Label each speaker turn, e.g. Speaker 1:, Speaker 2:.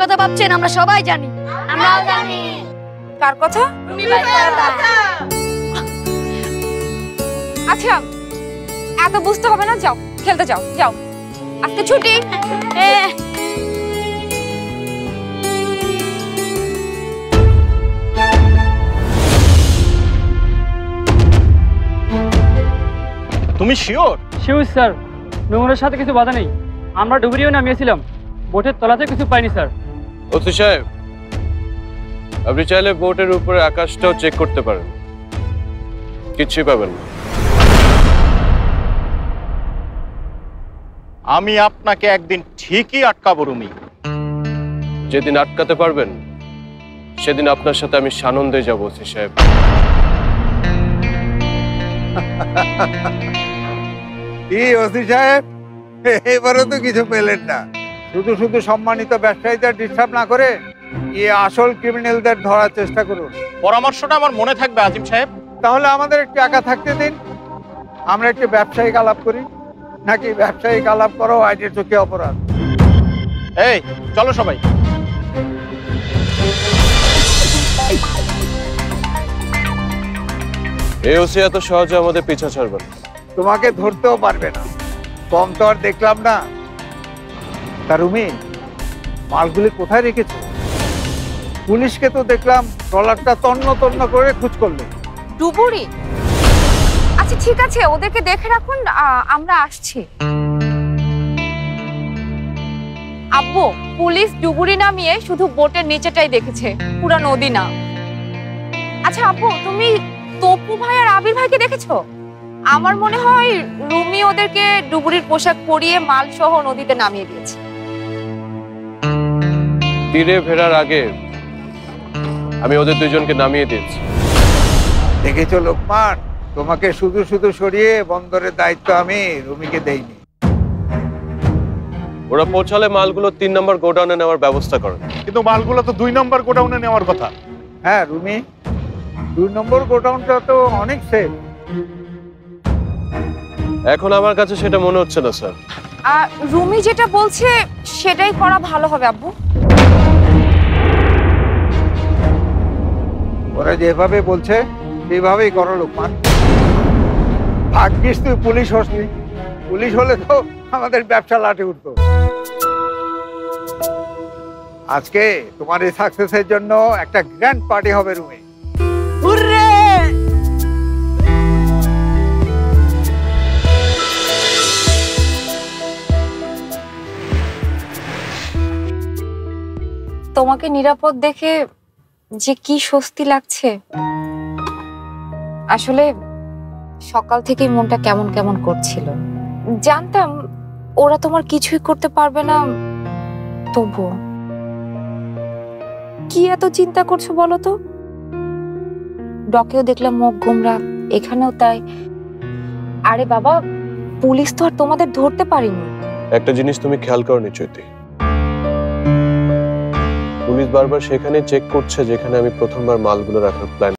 Speaker 1: কথা ভাবছেন আমরা সবাই জানি।
Speaker 2: আমরাও জানি।
Speaker 3: কার কথা?
Speaker 2: রুমি ভাইয়ার কথা।
Speaker 3: আচ্ছা, এত বুঝতে হবে না, যাও খেলতে যাও। যাও, আজকে ছুটি।
Speaker 4: তুমি শিওর?
Speaker 5: শিওর স্যার, নোংরের সাথে কিছু বাধা নেই। আমরা ডুবুরিও নামিয়েছিলাম, বোটের তলাতে কিছু পাইনি স্যার।
Speaker 6: ওসি সাহেব, আপনি চাইলে বোটের উপরে আকাশটাও চেক করতে পারেন, কিচ্ছুই পাবেন না।
Speaker 4: আমি আপনাকে একদিন ঠিকই আটকাবো রুমি।
Speaker 6: যেদিন আটকাতে পারবেন সেদিন আপনার সাথে আমি সানন্দে যাব ওসি সাহেব।
Speaker 7: কি ওসি সাহেব, এবারও তো কিছু পেলেন না। শুধু শুধু সম্মানিত ব্যবসায়ীদের ডিস্টার্ব না করে আসল ক্রিমিনালদের ধরার চেষ্টা করুন।
Speaker 4: পরামর্শটা আমার মনে থাকবে আজিম সাহেব।
Speaker 7: তাহলে আমাদের একটু একা থাকতে দিন, আমরা একটু ব্যবসায়িক আলাপ করি। নাকি ব্যবসায়িক আলাপ করো আইনের চোখে অপরাধ?
Speaker 4: এই চলো সবাই।
Speaker 6: এই ওসি এত সহজে আমাদের পিছা ছাড়বেন।
Speaker 7: তোমাকে ধরতেও পারবে না, কম তো আর দেখলাম না। তা রুমি, মালগুলি কোথায় রেখেছো? পুলিশকে তো দেখলাম ট্রলারটা তন্ন তন্ন করে খোঁজ করলো।
Speaker 3: ডুবুরি? আচ্ছা ঠিক আছে, ওদেরকে দেখে রাখুন, আমরা আসছি। আব্বু, পুলিশ ডুবুরি নামিয়ে শুধু বোটের নিচেটাই দেখেছে, পুরো নদী না। আচ্ছা আব্বু, তুমি তপু ভাই আর আবির ভাইকে দেখেছো? আমার মনে হয় রুমি ওদেরকে ডুবুরির পোশাক পরিয়ে মাল সহ নদীতে নামিয়ে দিয়েছে।
Speaker 6: তীরে ফেরার আগে আমি ওদের দুজনকে নামিয়ে দিয়েছি।
Speaker 7: দেখেছো লোকমান, তোমাকে শুধু শুধু সরিয়ে বন্দরের দায়িত্ব আমি রুমিকে দেইনি।
Speaker 6: ওরা পৌঁছালে মালগুলো 3 নম্বর গোডাউনে নেওয়ার ব্যবস্থা করেন।
Speaker 4: কিন্তু মালগুলো তো 2 নম্বর গোডাউনে নেওয়ার কথা।
Speaker 7: হ্যাঁ রুমি, 2 নম্বর গোডাউনটা তো অনেক সেফ।
Speaker 6: এখন আমার কাছে সেটা মনে হচ্ছে না স্যার।
Speaker 3: রুমি যেটা বলছে সেটাই করা ভালো হবে আব্বু।
Speaker 7: ওরা যেভাবে বলছে সেইভাবেই করো লোকমান। ভাগ্যিস তুই পুলিশ হসনি, পুলিশ হলে তো আমাদের ব্যবসা লাটে উঠতো। আজকে তোমার এই সাকসেসের জন্য একটা গ্র্যান্ড পার্টি হবে রুমে।
Speaker 3: তোমাকে নিরাপদ দেখে যে কি স্বস্তি লাগছে। আসলে সকাল থেকেই মনটা কেমন কেমন করছিল। জানতাম ওরা তোমার কিছুই করতে পারবে না, তবুও কি এত চিন্তা করছো বলো তো? ডকেও দেখলাম মুখ গোমরা, এখানেও তাই। আরে বাবা, পুলিশ তো আর তোমাদের ধরতে পারেনি।
Speaker 6: একটা জিনিস তুমি খেয়াল করনি চৈতি, পুলিশ বারবার সেখানে চেক করছে যেখানে আমি প্রথমবার মালগুলো রাখার প্ল্যান